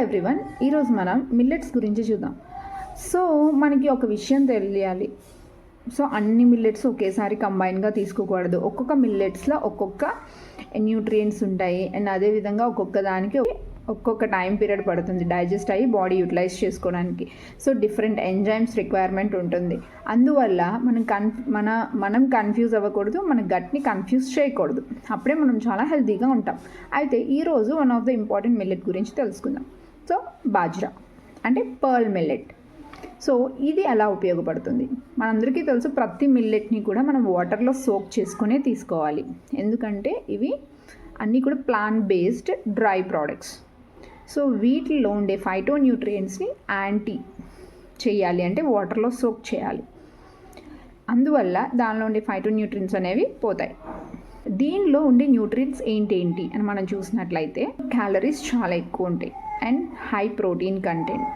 Everyone, ఈరోజు మనం millets గురించి చూద్దాం. సో మనకి ఒక విషయం తెలియాలి. సో అన్ని మిల్లెట్స్ ఒకేసారి కంబైన్గా తీసుకోకూడదు. ఒక్కొక్క మిల్లెట్స్లో ఒక్కొక్క న్యూట్రియంట్స్ ఉంటాయి. అండ్ అదేవిధంగా ఒక్కొక్క దానికి ఒక్కొక్క టైం పీరియడ్ పడుతుంది డైజెస్ట్ అయ్యి బాడీ యూటిలైజ్ చేసుకోవడానికి. సో డిఫరెంట్ ఎంజైమ్స్ రిక్వైర్మెంట్ ఉంటుంది. అందువల్ల మనం కన్ఫ్యూజ్ అవ్వకూడదు, మన గట్ని కన్ఫ్యూజ్ చేయకూడదు. అప్పుడే మనం చాలా హెల్తీగా ఉంటాం. అయితే ఈరోజు one of the important millet గురించి తెలుసుకుందాం. సో బాజ్రా అంటే పర్ల్ మిల్లెట్. సో ఇది ఎలా ఉపయోగపడుతుంది మనందరికీ తెలుసు. ప్రతి మిల్లెట్ని కూడా మనం వాటర్లో సోక్ చేసుకునే తీసుకోవాలి. ఎందుకంటే ఇవి అన్నీ కూడా plant based dry products. So వీటిలో ఉండే ఫైటోన్యూట్రియంట్స్ని యాంటీ చేయాలి అంటే వాటర్లో సోక్ చేయాలి. అందువల్ల దానిలో ఉండే ఫైటోన్యూట్రియంట్స్ అనేవి పోతాయి. దీనిలో ఉండే న్యూట్రియంట్స్ ఏంటి అని మనం చూసినట్లయితే క్యాలరీస్ చాలా ఎక్కువ ఉంటాయి and high protein content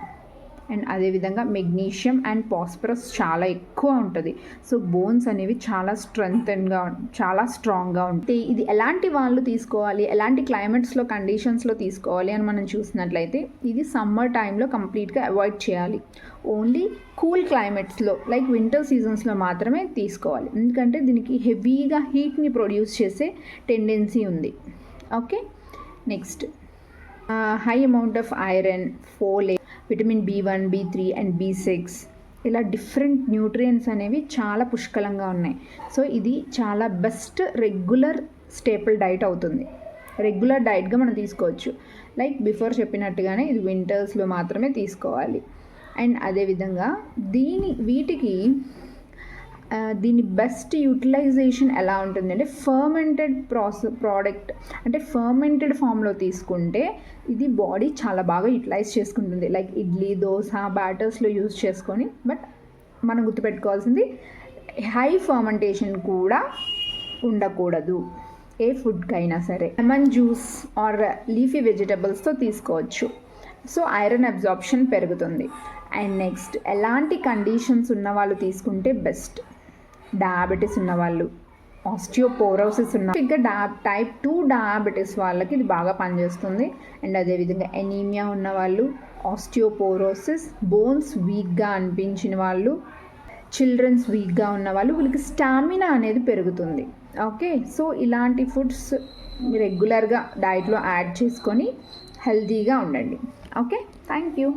and అదేవిధంగా మెగ్నీషియం అండ్ ఫాస్ఫరస్ చాలా ఎక్కువ ఉంటుంది. సో బోన్స్ అనేవి చాలా స్ట్రాంగ్గా ఉంటాయి. ఇది ఎలాంటి వాళ్ళు తీసుకోవాలి, ఎలాంటి క్లైమేట్స్లో కండిషన్స్లో తీసుకోవాలి అని మనం చూసినట్లయితే ఇది సమ్మర్ టైంలో కంప్లీట్గా అవాయిడ్ చేయాలి. ఓన్లీ కూల్ క్లైమేట్స్లో లైక్ వింటర్ సీజన్స్లో మాత్రమే తీసుకోవాలి. ఎందుకంటే దీనికి హెవీగా హీట్ని ప్రొడ్యూస్ చేసే టెండెన్సీ ఉంది. Okay, next high amount of iron, folate, vitamin B1, B3 and B6 ఇలా డిఫరెంట్ న్యూట్రియంట్స్ అనేవి చాలా పుష్కలంగా ఉన్నాయి. సో ఇది చాలా బెస్ట్ రెగ్యులర్ స్టేపుల్ డైట్ అవుతుంది. రెగ్యులర్ డైట్గా మనం తీసుకోవచ్చు. లైక్ బిఫోర్ చెప్పినట్టుగానే ఇది వింటర్స్లో మాత్రమే తీసుకోవాలి. అండ్ అదేవిధంగా వీటికి దీని బెస్ట్ యూటిలైజేషన్ ఎలా ఉంటుందంటే ఫర్మెంటెడ్ ప్రోడక్ట్ అంటే ఫర్మెంటెడ్ ఫామ్లో తీసుకుంటే ఇది బాడీ చాలా బాగా యూటిలైజ్ చేసుకుంటుంది. లైక్ ఇడ్లీ, దోశ బ్యాటర్స్లో యూజ్ చేసుకొని. బట్ మనం గుర్తుపెట్టుకోవాల్సింది హై ఫర్మెంటేషన్ కూడా ఉండకూడదు ఏ ఫుడ్కైనా సరే. లెమన్ జ్యూస్ ఆర్ లీఫీ వెజిటబుల్స్తో తీసుకోవచ్చు. సో ఐరన్ అబ్జార్ప్షన్ పెరుగుతుంది. అండ్ నెక్స్ట్ ఎలాంటి కండిషన్స్ ఉన్న వాళ్ళు తీసుకుంటే బెస్ట్, డయాబెటీస్ ఉన్నవాళ్ళు, ఆస్టియోపోరోసిస్ టైప్ 2 డయాబెటీస్ వాళ్ళకి ఇది బాగా పనిచేస్తుంది. అండ్ అదేవిధంగా ఎనీమియా ఉన్నవాళ్ళు, ఆస్టియోపోరోసిస్, బోన్స్ వీక్గా అనిపించిన వాళ్ళు, చిల్డ్రన్స్ వీక్గా ఉన్న వాళ్ళు, వీళ్ళకి స్టామినా అనేది పెరుగుతుంది. ఓకే, సో ఇలాంటి ఫుడ్స్ రెగ్యులర్గా డైట్లో యాడ్ చేసుకొని హెల్తీగా ఉండండి. Okay, thank you.